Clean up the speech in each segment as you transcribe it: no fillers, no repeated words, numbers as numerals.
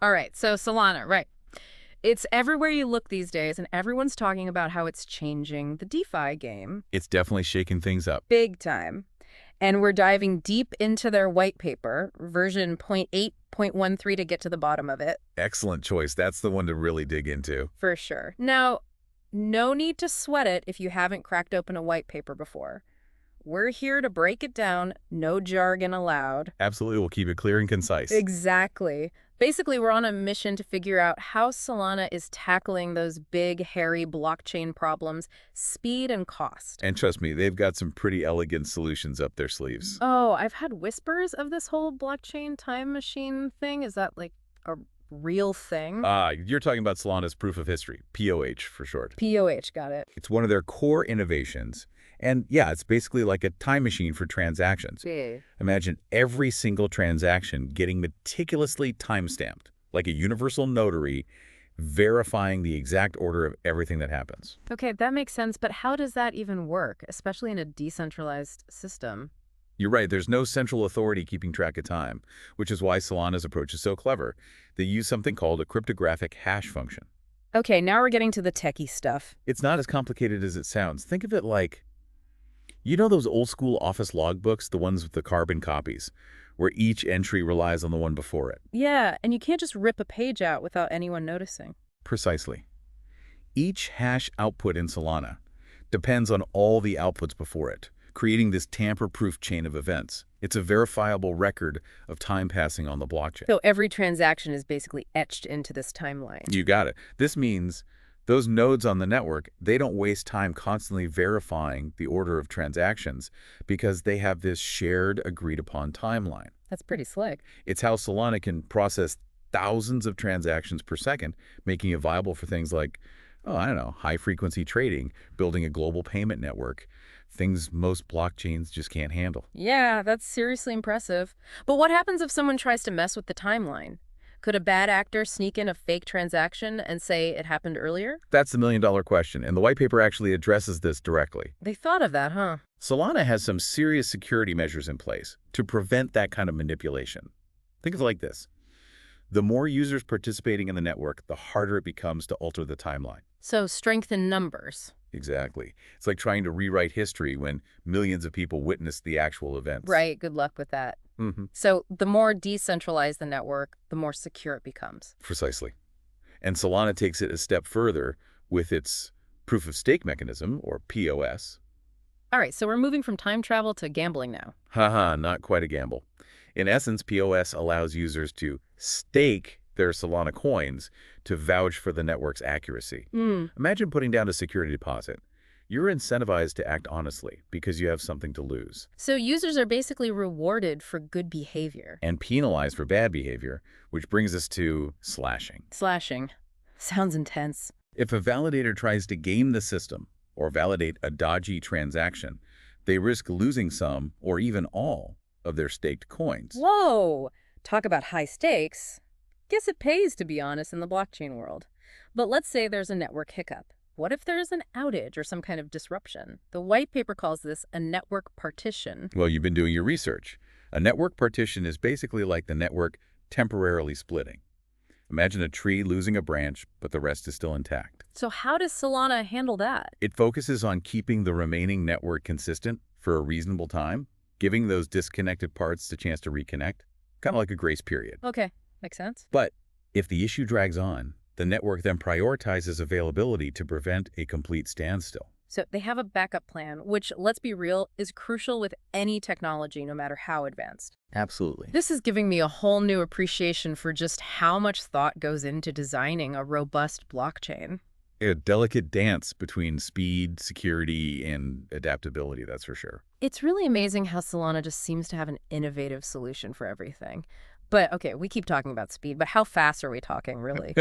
All right, so Solana, right. It's everywhere you look these days, and everyone's talking about how it's changing the DeFi game It's definitely shaking things up. big time. And we're diving deep into their white paper, version 0.8.13, to get to the bottom of it, Excellent choice. That's the one to really dig into. for sure. Now, no need to sweat it if you haven't cracked open a white paper before. We're here to break it down, no jargon allowed. Absolutely, we'll keep it clear and concise. Exactly. Basically, we're on a mission to figure out how Solana is tackling those big, hairy blockchain problems, speed and cost. And trust me, they've got some pretty elegant solutions up their sleeves. Oh, I've had whispers of this whole blockchain time machine thing. Is that like a real thing? You're talking about Solana's proof of history, POH for short. POH, got it. It's one of their core innovations. And yeah, it's basically like a time machine for transactions. Yeah. Imagine every single transaction getting meticulously time-stamped, like a universal notary, verifying the exact order of everything that happens. Okay, that makes sense, but how does that even work, especially in a decentralized system? You're right, there's no central authority keeping track of time, which is why Solana's approach is so clever. They use something called a cryptographic hash function. Okay, now we're getting to the techie stuff. It's not as complicated as it sounds. Think of it like, you know those old school office logbooks, the ones with the carbon copies, where each entry relies on the one before it? Yeah, and you can't just rip a page out without anyone noticing. Precisely. Each hash output in Solana depends on all the outputs before it, creating this tamper-proof chain of events. It's a verifiable record of time passing on the blockchain. So every transaction is basically etched into this timeline. You got it. This means those nodes on the network, they don't waste time constantly verifying the order of transactions because they have this shared, agreed-upon timeline. That's pretty slick. It's how Solana can process thousands of transactions per second, making it viable for things like, oh, I don't know, high-frequency trading, building a global payment network, things most blockchains just can't handle. Yeah, that's seriously impressive. But what happens if someone tries to mess with the timeline? Could a bad actor sneak in a fake transaction and say it happened earlier? That's the million-dollar question, and the white paper actually addresses this directly. They thought of that, huh? Solana has some serious security measures in place to prevent that kind of manipulation. Think of it like this. The more users participating in the network, the harder it becomes to alter the timeline. So strength in numbers. Exactly. It's like trying to rewrite history when millions of people witness the actual events. Right, good luck with that. So the more decentralized the network, the more secure it becomes. Precisely. And Solana takes it a step further with its proof of stake mechanism, or POS. All right, so we're moving from time travel to gambling now. Haha, not quite a gamble. In essence, POS allows users to stake their Solana coins to vouch for the network's accuracy. Imagine putting down a security deposit. You're incentivized to act honestly because you have something to lose. So users are basically rewarded for good behavior. And penalized for bad behavior, which brings us to slashing. Slashing. Sounds intense. If a validator tries to game the system or validate a dodgy transaction, they risk losing some or even all of their staked coins. Whoa! Talk about high stakes. Guess it pays, to be honest, in the blockchain world. But let's say there's a network hiccup. What if there's an outage or some kind of disruption? The white paper calls this a network partition. Well, you've been doing your research. A network partition is basically like the network temporarily splitting. Imagine a tree losing a branch, but the rest is still intact. So how does Solana handle that? It focuses on keeping the remaining network consistent for a reasonable time, giving those disconnected parts the chance to reconnect, kind of like a grace period. Okay, makes sense. But if the issue drags on, the network then prioritizes availability to prevent a complete standstill. So they have a backup plan, which, let's be real, is crucial with any technology, no matter how advanced. Absolutely. This is giving me a whole new appreciation for just how much thought goes into designing a robust blockchain. A delicate dance between speed, security, and adaptability, that's for sure. It's really amazing how Solana just seems to have an innovative solution for everything. But, okay, we keep talking about speed, but how fast are we talking, really?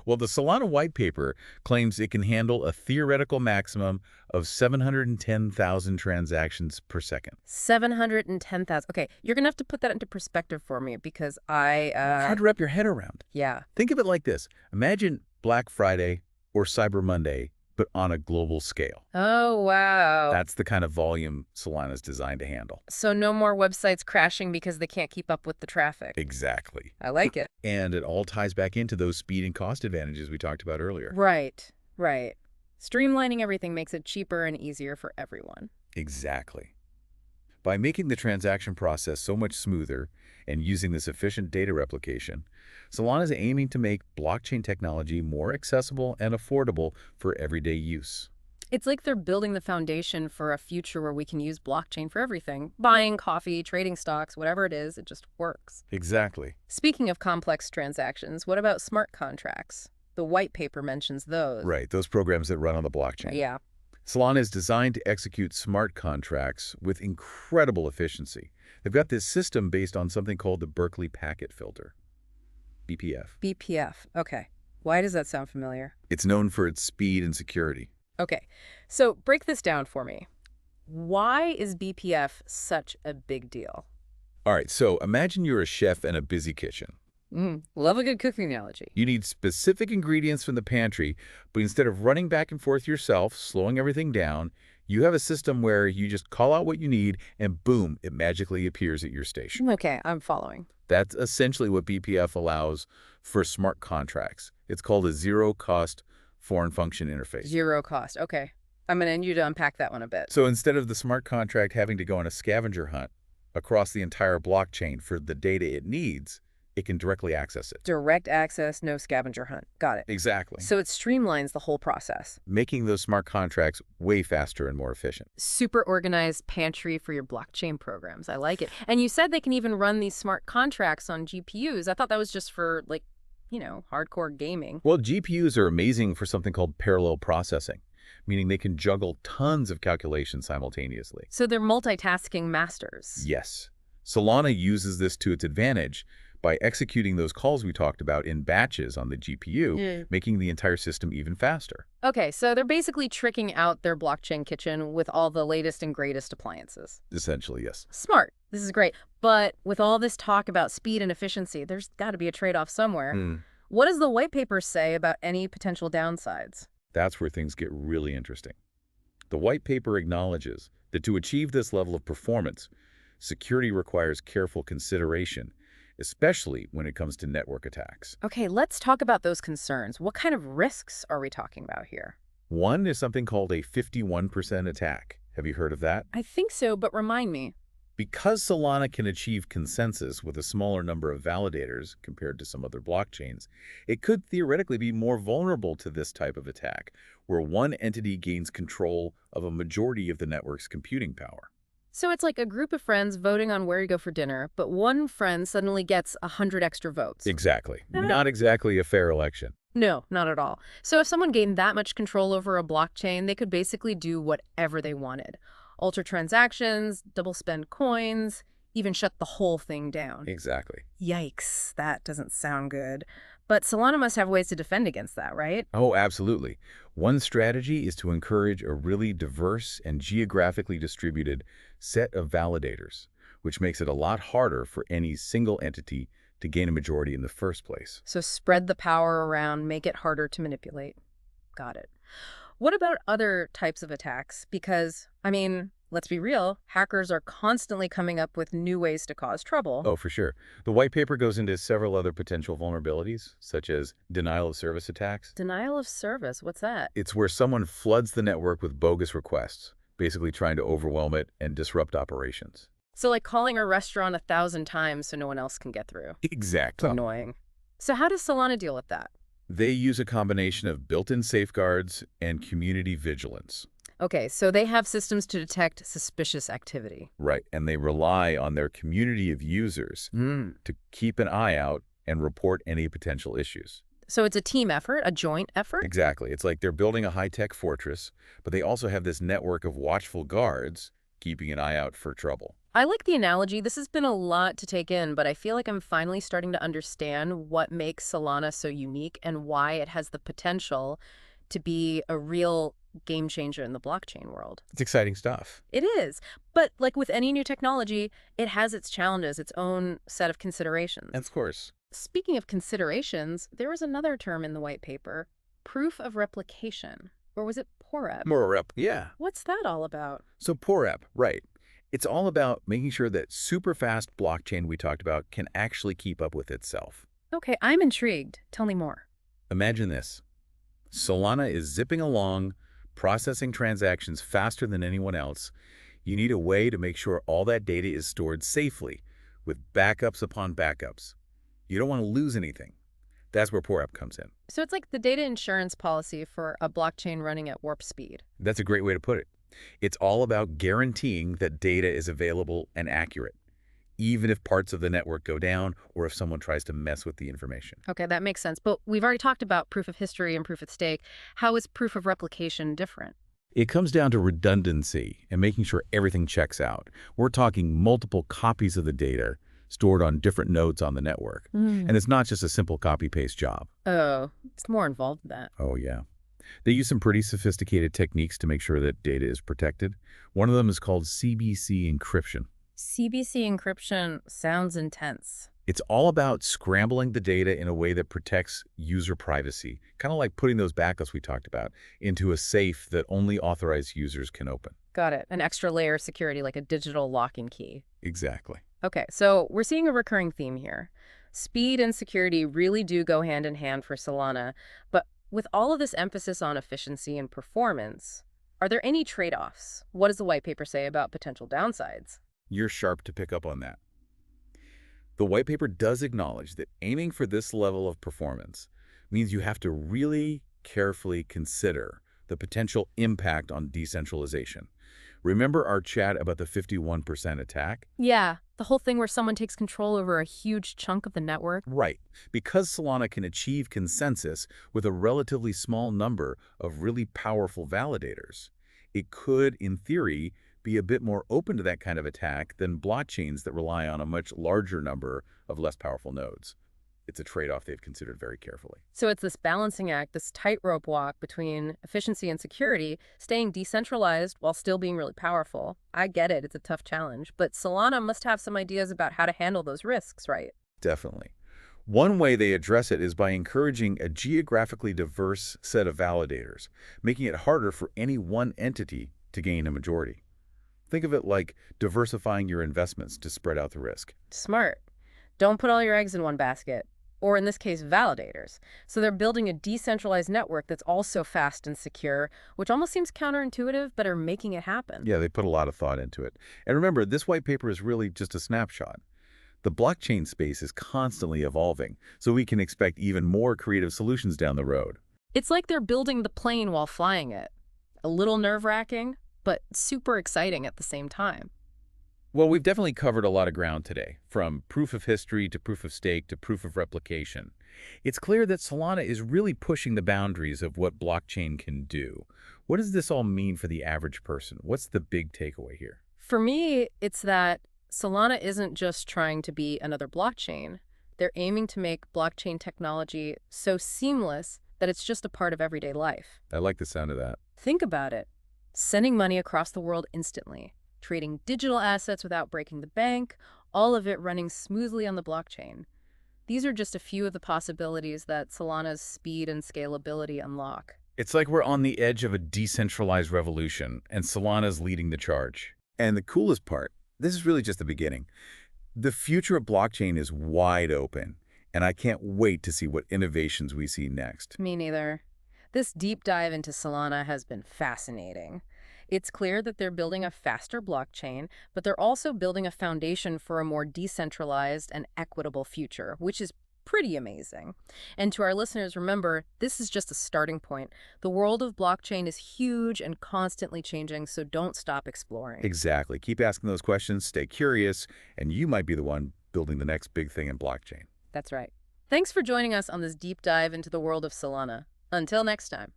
Well, the Solana white paper claims it can handle a theoretical maximum of 710,000 transactions per second. 710,000. Okay, you're going to have to put that into perspective for me because Hard to wrap your head around. yeah. Think of it like this. Imagine Black Friday or Cyber Monday, but on a global scale. Oh, wow. That's the kind of volume Solana is designed to handle. So no more websites crashing because they can't keep up with the traffic. Exactly. I like it. And it all ties back into those speed and cost advantages we talked about earlier. Right, right. Streamlining everything makes it cheaper and easier for everyone. Exactly. By making the transaction process so much smoother and using this efficient data replication, Solana is aiming to make blockchain technology more accessible and affordable for everyday use. It's like they're building the foundation for a future where we can use blockchain for everything. Buying coffee, trading stocks, whatever it is, it just works. Exactly. Speaking of complex transactions, what about smart contracts? The white paper mentions those. Right, those programs that run on the blockchain. Yeah. Solana is designed to execute smart contracts with incredible efficiency. They've got this system based on something called the Berkeley Packet Filter, BPF. BPF. Okay. Why does that sound familiar? It's known for its speed and security. Okay. So break this down for me. Why is BPF such a big deal? All right, so imagine you're a chef in a busy kitchen. Love a good cooking analogy. You need specific ingredients from the pantry, but instead of running back and forth yourself, slowing everything down, you have a system where you just call out what you need and boom, it magically appears at your station. Okay, I'm following. That's essentially what BPF allows for smart contracts. It's called a zero-cost foreign function interface. Zero cost. Okay. I'm going to need you to unpack that one a bit. So instead of the smart contract having to go on a scavenger hunt across the entire blockchain for the data it needs, it can directly access it. Direct access, no scavenger hunt. Got it. Exactly. So it streamlines the whole process. Making those smart contracts way faster and more efficient. Super organized pantry for your blockchain programs. I like it. And you said they can even run these smart contracts on GPUs. I thought that was just for, like, hardcore gaming. Well, GPUs are amazing for something called parallel processing, meaning they can juggle tons of calculations simultaneously. So they're multitasking masters. Yes. Solana uses this to its advantage by executing those calls we talked about in batches on the GPU, making the entire system even faster. Okay, so they're basically tricking out their blockchain kitchen with all the latest and greatest appliances. Essentially, yes. Smart. This is great. But with all this talk about speed and efficiency, there's got to be a trade-off somewhere. What does the white paper say about any potential downsides? That's where things get really interesting. The white paper acknowledges that to achieve this level of performance, security requires careful consideration, especially when it comes to network attacks. Okay, let's talk about those concerns. What kind of risks are we talking about here? One is something called a 51% attack. Have you heard of that? I think so, but remind me. Because Solana can achieve consensus with a smaller number of validators compared to some other blockchains, it could theoretically be more vulnerable to this type of attack, where one entity gains control of a majority of the network's computing power. So it's like a group of friends voting on where you go for dinner, but one friend suddenly gets 100 extra votes. Exactly. Not exactly a fair election. No, not at all. So if someone gained that much control over a blockchain, they could basically do whatever they wanted. Alter transactions, double spend coins, even shut the whole thing down. Exactly. Yikes, that doesn't sound good. But Solana must have ways to defend against that, right? Oh, absolutely. One strategy is to encourage a really diverse and geographically distributed set of validators, which makes it a lot harder for any single entity to gain a majority in the first place. So spread the power around, make it harder to manipulate. Got it. What about other types of attacks? Because, let's be real, hackers are constantly coming up with new ways to cause trouble. Oh, for sure. The white paper goes into several other potential vulnerabilities, such as denial of service attacks. Denial of service, what's that? It's where someone floods the network with bogus requests, basically trying to overwhelm it and disrupt operations. So like calling a restaurant 1,000 times so no one else can get through. Exactly. Annoying. So how does Solana deal with that? They use a combination of built-in safeguards and community vigilance. Okay, so they have systems to detect suspicious activity. Right, and they rely on their community of users to keep an eye out and report any potential issues. So it's a team effort, a joint effort? Exactly. It's like they're building a high-tech fortress, but they also have this network of watchful guards keeping an eye out for trouble. I like the analogy. This has been a lot to take in, but I feel like I'm finally starting to understand what makes Solana so unique and why it has the potential to be a real game changer in the blockchain world. It's exciting stuff. It is. But like with any new technology, it has its challenges, its own set of considerations. Of course. Speaking of considerations, there was another term in the white paper, proof of replication. Or was it POREP? More up. Yeah. What's that all about? So POREP, right. It's all about making sure that super fast blockchain we talked about can actually keep up with itself. Okay, I'm intrigued. Tell me more. Imagine this. Solana is zipping along, processing transactions faster than anyone else. You need a way to make sure all that data is stored safely, with backups upon backups. You don't want to lose anything. That's where PoreUp comes in. So it's like the data insurance policy for a blockchain running at warp speed. That's a great way to put it. It's all about guaranteeing that data is available and accurate, even if parts of the network go down or if someone tries to mess with the information. Okay, that makes sense. But we've already talked about proof of history and proof of stake. How is proof of replication different? It comes down to redundancy and making sure everything checks out. We're talking multiple copies of the data stored on different nodes on the network. And it's not just a simple copy-paste job. Oh, it's more involved than that. Oh, yeah. They use some pretty sophisticated techniques to make sure that data is protected. One of them is called CBC encryption. CBC encryption sounds intense. It's all about scrambling the data in a way that protects user privacy, kind of like putting those backups we talked about into a safe that only authorized users can open. Got it. An extra layer of security, like a digital lock and key. Exactly. Okay, so we're seeing a recurring theme here. Speed and security really do go hand in hand for Solana, but with all of this emphasis on efficiency and performance, are there any trade-offs? What does the white paper say about potential downsides? You're sharp to pick up on that. The white paper does acknowledge that aiming for this level of performance means you have to really carefully consider the potential impact on decentralization. Remember our chat about the 51% attack? Yeah, the whole thing where someone takes control over a huge chunk of the network. Right. Because Solana can achieve consensus with a relatively small number of really powerful validators, it could, in theory, be a bit more open to that kind of attack than blockchains that rely on a much larger number of less powerful nodes. It's a trade-off they've considered very carefully. So it's this balancing act, this tightrope walk between efficiency and security, staying decentralized while still being really powerful. I get it, it's a tough challenge, but Solana must have some ideas about how to handle those risks, right? Definitely. One way they address it is by encouraging a geographically diverse set of validators, making it harder for any one entity to gain a majority. Think of it like diversifying your investments to spread out the risk. Smart. Don't put all your eggs in one basket. Or in this case, validators. So they're building a decentralized network that's also fast and secure, which almost seems counterintuitive, but are making it happen. Yeah, they put a lot of thought into it. And remember, this white paper is really just a snapshot. The blockchain space is constantly evolving, so we can expect even more creative solutions down the road. It's like they're building the plane while flying it. A little nerve-wracking, but super exciting at the same time. Well, we've definitely covered a lot of ground today, from proof of history to proof of stake to proof of replication. It's clear that Solana is really pushing the boundaries of what blockchain can do. What does this all mean for the average person? What's the big takeaway here? For me, it's that Solana isn't just trying to be another blockchain. They're aiming to make blockchain technology so seamless that it's just a part of everyday life. I like the sound of that. Think about it. Sending money across the world instantly, trading digital assets without breaking the bank, all of it running smoothly on the blockchain. These are just a few of the possibilities that Solana's speed and scalability unlock. It's like we're on the edge of a decentralized revolution, and Solana's leading the charge. And the coolest part, this is really just the beginning. The future of blockchain is wide open, and I can't wait to see what innovations we see next. Me neither. This deep dive into Solana has been fascinating. It's clear that they're building a faster blockchain, but they're also building a foundation for a more decentralized and equitable future, which is pretty amazing. And to our listeners, remember, this is just a starting point. The world of blockchain is huge and constantly changing, so don't stop exploring. Exactly. Keep asking those questions, stay curious, and you might be the one building the next big thing in blockchain. That's right. Thanks for joining us on this deep dive into the world of Solana. Until next time.